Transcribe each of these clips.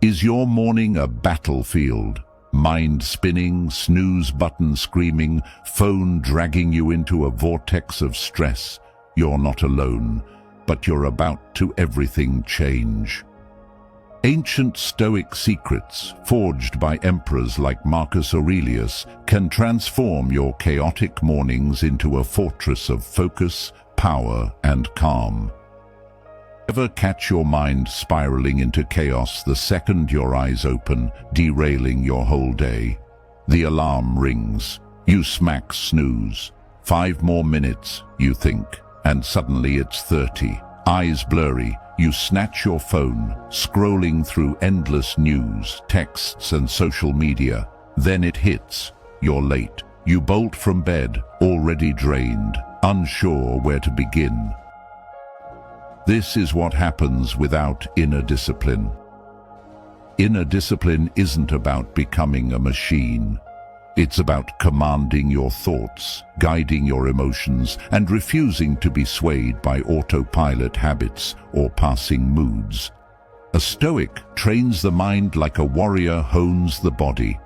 Is your morning a battlefield? Mind spinning, snooze button screaming, phone dragging you into a vortex of stress? You're not alone, but you're about to everything change. Ancient Stoic secrets, forged by emperors like Marcus Aurelius, can transform your chaotic mornings into a fortress of focus, power, and calm. Ever catch your mind spiraling into chaos the second your eyes open, derailing your whole day? The alarm rings. You smack snooze. 5 more minutes, you think, and suddenly it's 30. Eyes blurry, you snatch your phone, scrolling through endless news, texts, and social media. Then it hits. You're late. You bolt from bed, already drained, unsure where to begin. This is what happens without inner discipline. Inner discipline isn't about becoming a machine. It's about commanding your thoughts, guiding your emotions, and refusing to be swayed by autopilot habits or passing moods. A Stoic trains the mind like a warrior hones the body.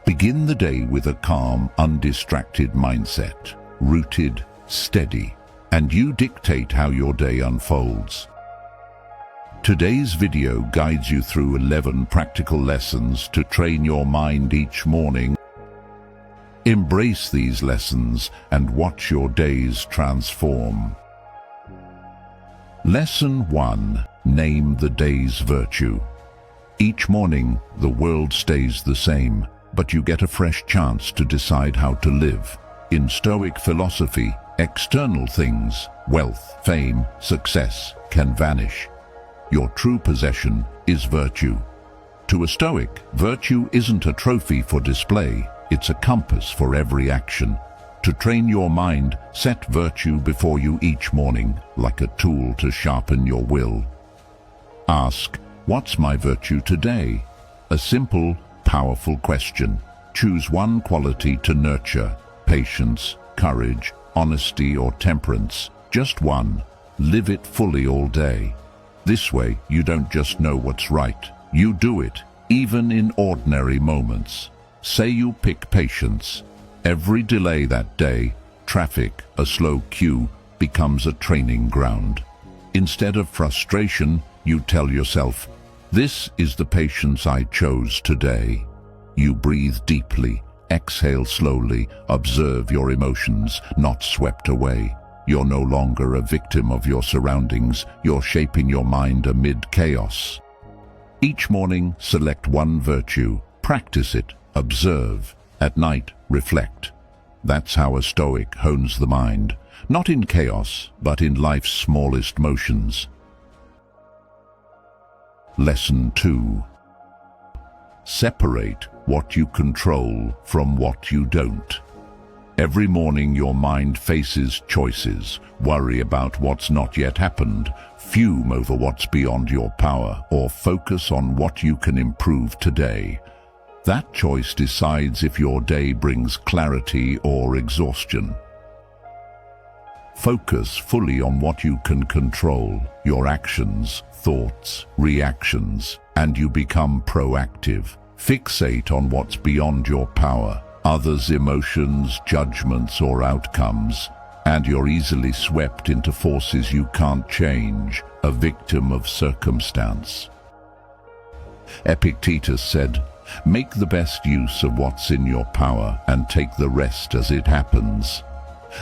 Begin the day with a calm, undistracted mindset, rooted, steady, and you dictate how your day unfolds. Today's video guides you through 11 practical lessons to train your mind each morning. Embrace these lessons and watch your days transform. Lesson 1. Name the day's virtue. Each morning, the world stays the same, but you get a fresh chance to decide how to live. In Stoic philosophy, external things, wealth, fame, success, can vanish. Your true possession is virtue. To a Stoic, virtue isn't a trophy for display, it's a compass for every action. To train your mind, set virtue before you each morning, like a tool to sharpen your will. Ask, what's my virtue today? A simple, powerful question. Choose one quality to nurture: patience, courage, honesty, or temperance. Just one. Live it fully all day. This way, you don't just know what's right. You do it, even in ordinary moments. Say you pick patience. Every delay that day, traffic, a slow queue, becomes a training ground. Instead of frustration, you tell yourself, this is the patience I chose today. You breathe deeply. Exhale slowly, observe your emotions, not swept away. You're no longer a victim of your surroundings, you're shaping your mind amid chaos. Each morning, select one virtue, practice it, observe. At night, reflect. That's how a Stoic hones the mind, not in chaos, but in life's smallest motions. Lesson 2. Separate what you control from what you don't. Every morning your mind faces choices. Worry about what's not yet happened, fume over what's beyond your power, or focus on what you can improve today. That choice decides if your day brings clarity or exhaustion. Focus fully on what you can control, your actions, thoughts, reactions, and you become proactive. Fixate on what's beyond your power, others' emotions, judgments, or outcomes, and you're easily swept into forces you can't change, a victim of circumstance. Epictetus said, "Make the best use of what's in your power and take the rest as it happens."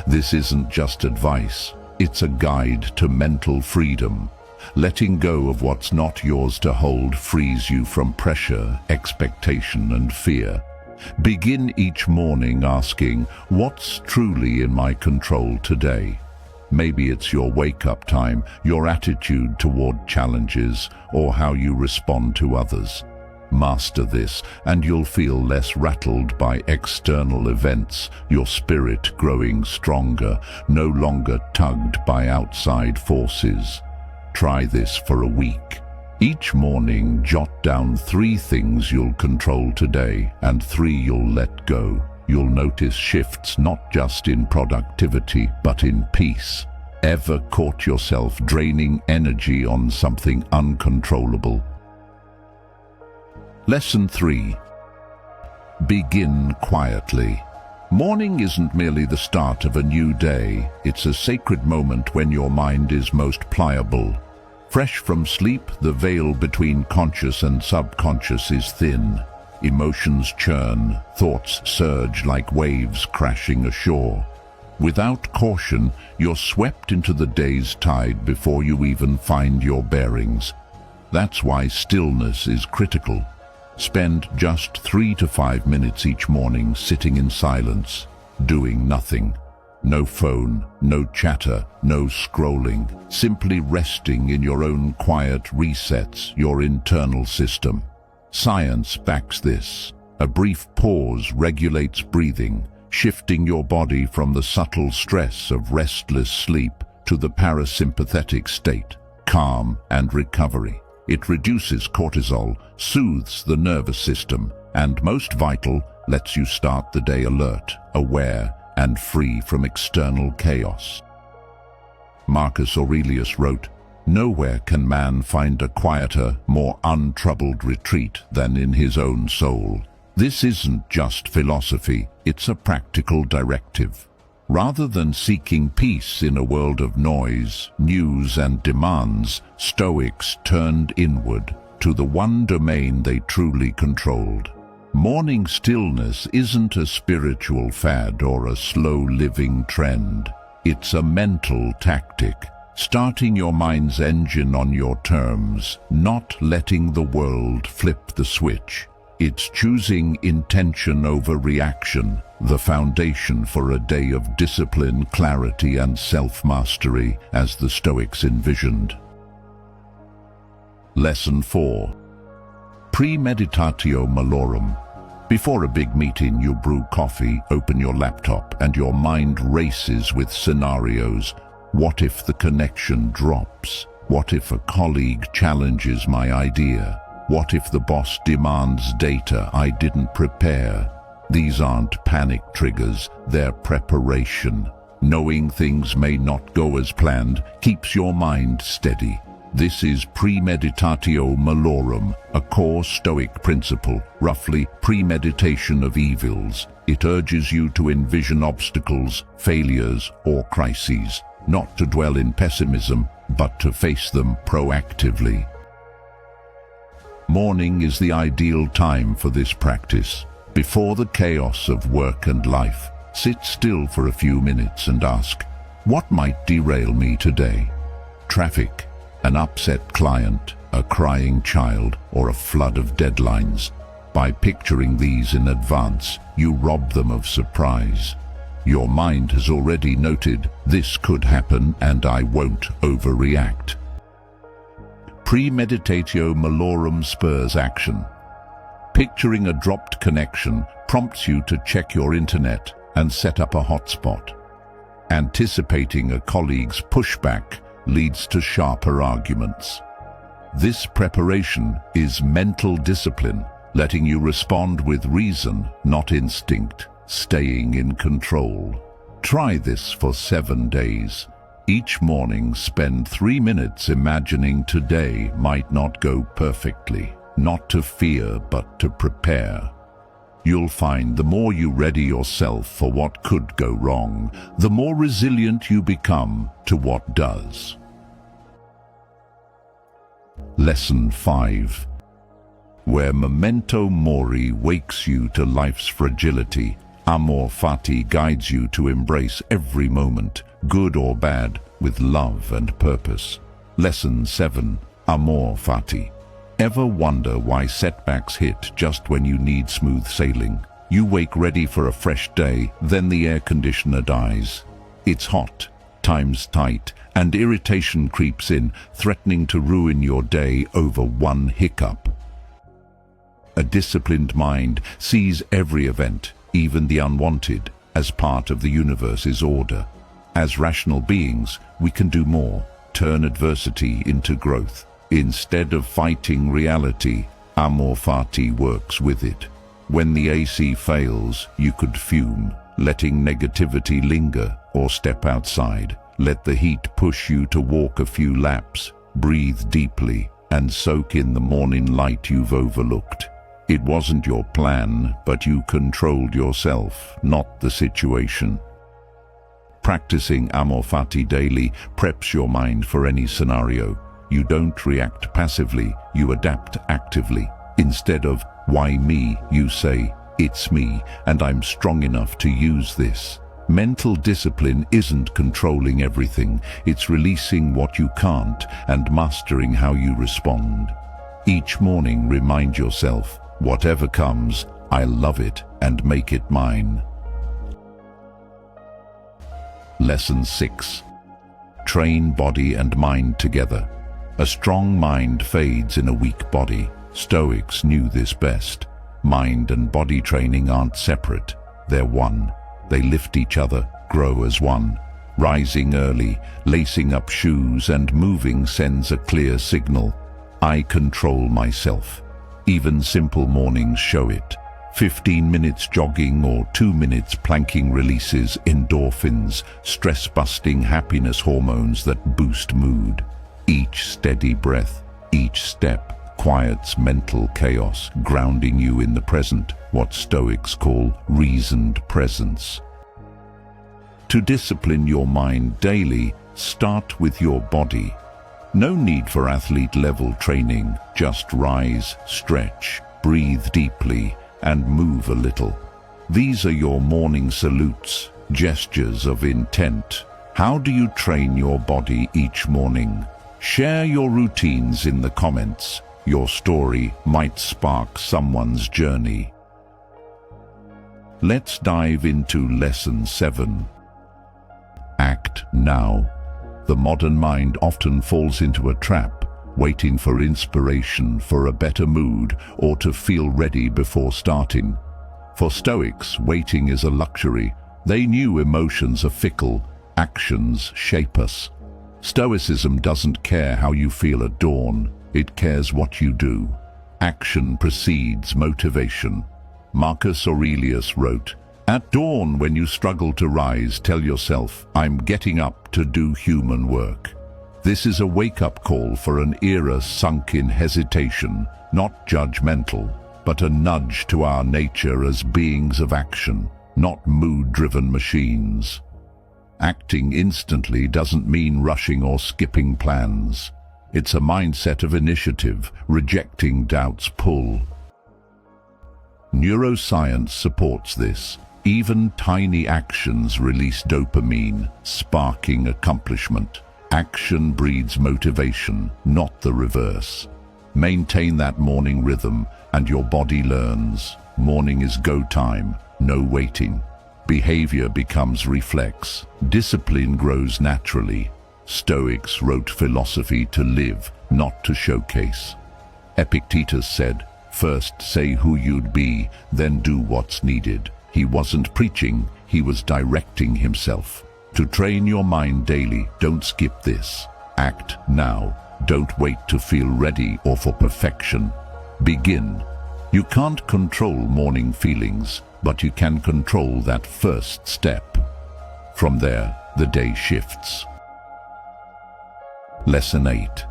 This isn't just advice, it's a guide to mental freedom. Letting go of what's not yours to hold frees you from pressure, expectation, and fear. Begin each morning asking, what's truly in my control today? Maybe it's your wake-up time, your attitude toward challenges, or how you respond to others. Master this, and you'll feel less rattled by external events, your spirit growing stronger, no longer tugged by outside forces. Try this for a week. Each morning, jot down 3 things you'll control today and 3 you'll let go. You'll notice shifts not just in productivity, but in peace. Ever caught yourself draining energy on something uncontrollable? Lesson 3. Begin quietly. Morning isn't merely the start of a new day, it's a sacred moment when your mind is most pliable. Fresh from sleep, the veil between conscious and subconscious is thin. Emotions churn, thoughts surge like waves crashing ashore. Without caution, you're swept into the day's tide before you even find your bearings. That's why stillness is critical. Spend just 3 to 5 minutes each morning sitting in silence, doing nothing. No phone, no chatter, no scrolling. Simply resting in your own quiet resets your internal system. Science backs this. A brief pause regulates breathing, shifting your body from the subtle stress of restless sleep to the parasympathetic state, calm and recovery. It reduces cortisol, soothes the nervous system, and most vital, lets you start the day alert, aware, and free from external chaos. Marcus Aurelius wrote, "Nowhere can man find a quieter, more untroubled retreat than in his own soul." This isn't just philosophy, it's a practical directive. Rather than seeking peace in a world of noise, news and demands, Stoics turned inward to the one domain they truly controlled. Morning stillness isn't a spiritual fad or a slow-living trend. It's a mental tactic, starting your mind's engine on your terms, not letting the world flip the switch. It's choosing intention over reaction, the foundation for a day of discipline, clarity, and self-mastery, as the Stoics envisioned. Lesson 4. Premeditatio malorum. Before a big meeting, you brew coffee, open your laptop, and your mind races with scenarios. What if the connection drops? What if a colleague challenges my idea? What if the boss demands data I didn't prepare? These aren't panic triggers, they're preparation. Knowing things may not go as planned keeps your mind steady. This is premeditatio malorum, a core Stoic principle, roughly premeditation of evils. It urges you to envision obstacles, failures, or crises, not to dwell in pessimism, but to face them proactively. Morning is the ideal time for this practice. Before the chaos of work and life, sit still for a few minutes and ask, what might derail me today? Traffic, an upset client, a crying child, or a flood of deadlines. By picturing these in advance, you rob them of surprise. Your mind has already noted, this could happen and I won't overreact. Premeditatio malorum spurs action. Picturing a dropped connection prompts you to check your internet and set up a hotspot. Anticipating a colleague's pushback leads to sharper arguments. This preparation is mental discipline, letting you respond with reason, not instinct, staying in control. Try this for 7 days. Each morning, spend 3 minutes imagining today might not go perfectly. Not to fear, but to prepare. You'll find the more you ready yourself for what could go wrong, the more resilient you become to what does. Lesson 5. Where memento mori wakes you to life's fragility, amor fati guides you to embrace every moment, good or bad, with love and purpose. Lesson 7. Amor fati. Ever wonder why setbacks hit just when you need smooth sailing? You wake ready for a fresh day, then the air conditioner dies. It's hot, time's tight, and irritation creeps in, threatening to ruin your day over one hiccup. A disciplined mind sees every event, even the unwanted, as part of the universe's order. As rational beings, we can do more, turn adversity into growth. Instead of fighting reality, amor fati works with it. When the AC fails, you could fume, letting negativity linger, or step outside. Let the heat push you to walk a few laps, breathe deeply, and soak in the morning light you've overlooked. It wasn't your plan, but you controlled yourself, not the situation. Practicing amor fati daily preps your mind for any scenario. You don't react passively, you adapt actively. Instead of, "Why me?" you say, "It's me, and I'm strong enough to use this." Mental discipline isn't controlling everything, it's releasing what you can't and mastering how you respond. Each morning remind yourself, whatever comes, I love it and make it mine. Lesson 6. Train body and mind together. A strong mind fades in a weak body. Stoics knew this best. Mind and body training aren't separate, they're one. They lift each other, grow as one. Rising early, lacing up shoes and moving sends a clear signal. I control myself. Even simple mornings show it. 15 minutes jogging or 2 minutes planking releases endorphins, stress-busting happiness hormones that boost mood. Each steady breath, each step, quiets mental chaos, grounding you in the present, what Stoics call reasoned presence. To discipline your mind daily, start with your body. No need for athlete-level training, just rise, stretch, breathe deeply, and move a little. These are your morning salutes, gestures of intent. How do you train your body each morning? Share your routines in the comments. Your story might spark someone's journey. Let's dive into Lesson 7. Act now. The modern mind often falls into a trap, waiting for inspiration, for a better mood, or to feel ready before starting. For Stoics, waiting is a luxury. They knew emotions are fickle, actions shape us. Stoicism doesn't care how you feel at dawn, it cares what you do. Action precedes motivation. Marcus Aurelius wrote, "At dawn, when you struggle to rise, tell yourself, I'm getting up to do human work." This is a wake-up call for an era sunk in hesitation, not judgmental, but a nudge to our nature as beings of action, not mood-driven machines. Acting instantly doesn't mean rushing or skipping plans. It's a mindset of initiative, rejecting doubt's pull. Neuroscience supports this. Even tiny actions release dopamine, sparking accomplishment. Action breeds motivation, not the reverse. Maintain that morning rhythm, and your body learns. Morning is go time, no waiting. Behavior becomes reflex. Discipline grows naturally. Stoics wrote philosophy to live, not to showcase. Epictetus said, "First say who you'd be, then do what's needed." He wasn't preaching, he was directing himself. To train your mind daily, don't skip this. Act now. Don't wait to feel ready or for perfection. Begin. You can't control morning feelings, but you can control that first step. From there, the day shifts. Lesson 8.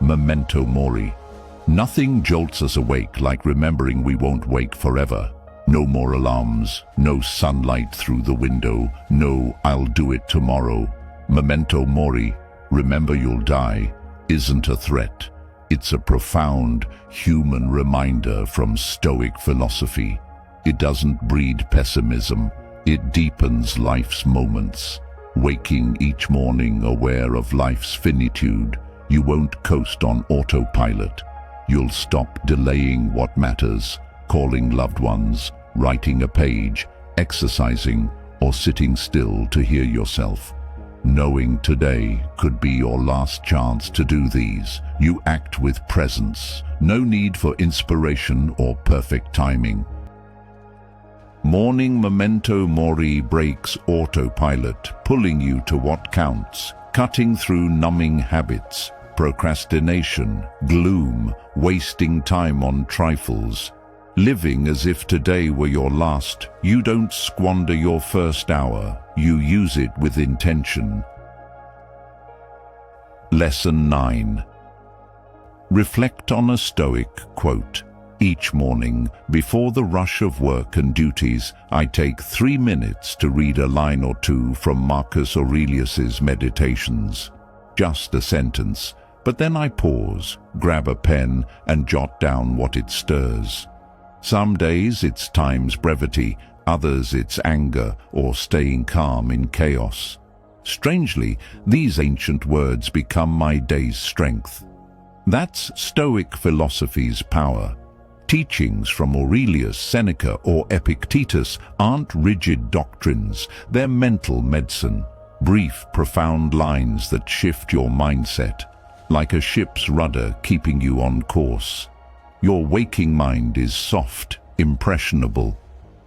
Memento mori. Nothing jolts us awake like remembering we won't wake forever. No more alarms, no sunlight through the window, no "I'll do it tomorrow." Memento mori, remember you'll die, isn't a threat. It's a profound, human reminder from Stoic philosophy. It doesn't breed pessimism, it deepens life's moments. Waking each morning aware of life's finitude, you won't coast on autopilot. You'll stop delaying what matters, calling loved ones, writing a page, exercising, or sitting still to hear yourself. Knowing today could be your last chance to do these, you act with presence. No need for inspiration or perfect timing. Morning memento mori breaks autopilot, pulling you to what counts, cutting through numbing habits, procrastination, gloom, wasting time on trifles. Living as if today were your last, you don't squander your first hour, you use it with intention. Lesson 9. Reflect on a Stoic quote. Each morning, before the rush of work and duties, I take 3 minutes to read a line or two from Marcus Aurelius's Meditations. Just a sentence, but then I pause, grab a pen, and jot down what it stirs. Some days it's time's brevity, others it's anger or staying calm in chaos. Strangely, these ancient words become my day's strength. That's Stoic philosophy's power. Teachings from Aurelius, Seneca, or Epictetus aren't rigid doctrines, they're mental medicine. Brief, profound lines that shift your mindset, like a ship's rudder keeping you on course. Your waking mind is soft, impressionable.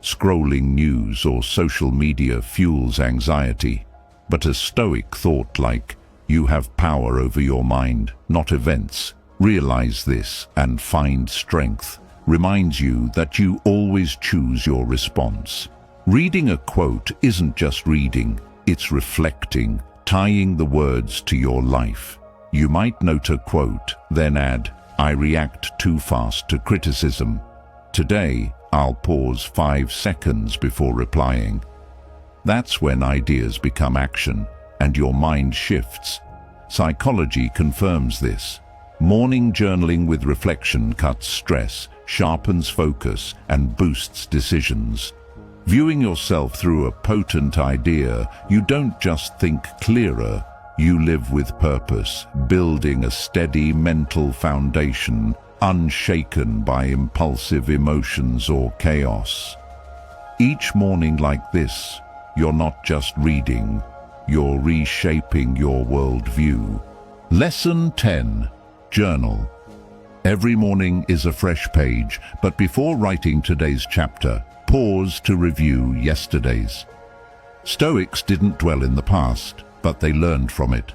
Scrolling news or social media fuels anxiety. But a Stoic thought like, you have power over your mind, not events. Realize this and find strength. Reminds you that you always choose your response. Reading a quote isn't just reading, it's reflecting, tying the words to your life. You might note a quote, then add, I react too fast to criticism. Today, I'll pause 5 seconds before replying. That's when ideas become action and your mind shifts. Psychology confirms this. Morning journaling with reflection cuts stress, sharpens focus, and boosts decisions. Viewing yourself through a potent idea, you don't just think clearer, you live with purpose, building a steady mental foundation, unshaken by impulsive emotions or chaos. Each morning like this, you're not just reading, you're reshaping your worldview. Lesson 10. Journal. Every morning is a fresh page, but before writing today's chapter, pause to review yesterday's. Stoics didn't dwell in the past, but they learned from it.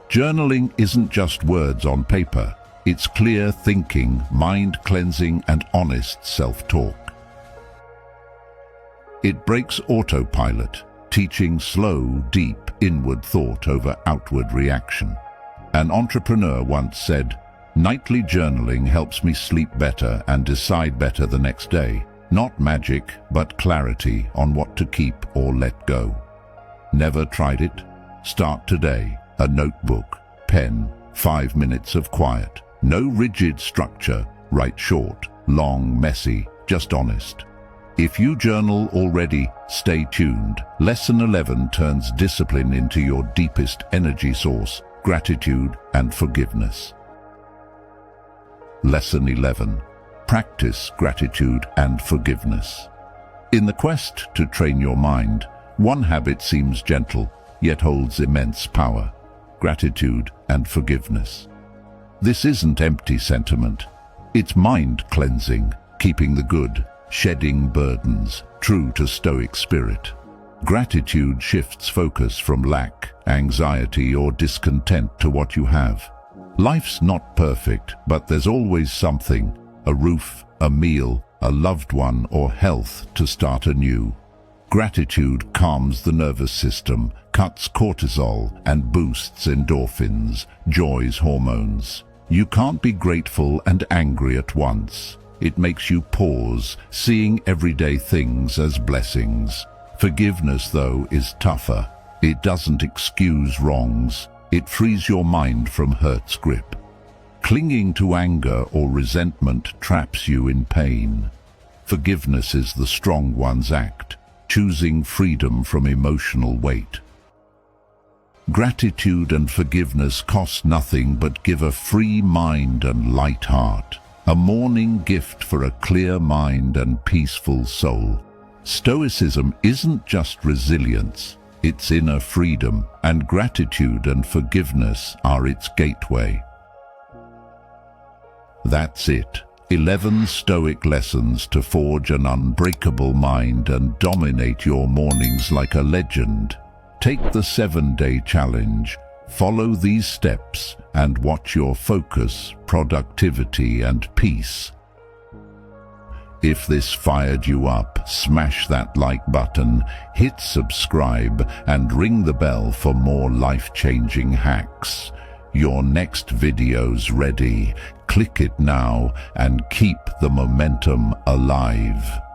Journaling isn't just words on paper, it's clear thinking, mind cleansing, and honest self-talk. It breaks autopilot, teaching slow, deep, inward thought over outward reaction. An entrepreneur once said, nightly journaling helps me sleep better and decide better the next day. Not magic, but clarity on what to keep or let go. Never tried it? Start today. A notebook, pen, 5 minutes of quiet. No rigid structure. Write short, long, messy, just honest. If you journal already, stay tuned. Lesson 11 turns discipline into your deepest energy source, gratitude and forgiveness. Lesson 11. Practice gratitude and forgiveness. In the quest to train your mind, one habit seems gentle, yet holds immense power: gratitude and forgiveness. This isn't empty sentiment. It's mind cleansing, keeping the good, shedding burdens, true to Stoic spirit. Gratitude shifts focus from lack, anxiety, or discontent to what you have. Life's not perfect, but there's always something: a roof, a meal, a loved one, or health to start anew. Gratitude calms the nervous system, cuts cortisol, and boosts endorphins, joy's hormones. You can't be grateful and angry at once. It makes you pause, seeing everyday things as blessings. Forgiveness, though, is tougher. It doesn't excuse wrongs. It frees your mind from hurt's grip. Clinging to anger or resentment traps you in pain. Forgiveness is the strong one's act, choosing freedom from emotional weight. Gratitude and forgiveness cost nothing but give a free mind and light heart. A morning gift for a clear mind and peaceful soul. Stoicism isn't just resilience, it's inner freedom, and gratitude and forgiveness are its gateway. That's it. 11 Stoic lessons to forge an unbreakable mind and dominate your mornings like a legend. Take the 7-day challenge. Follow these steps and watch your focus, productivity, and peace. If this fired you up, smash that like button, hit subscribe, and ring the bell for more life-changing hacks. Your next video's ready. Click it now and keep the momentum alive.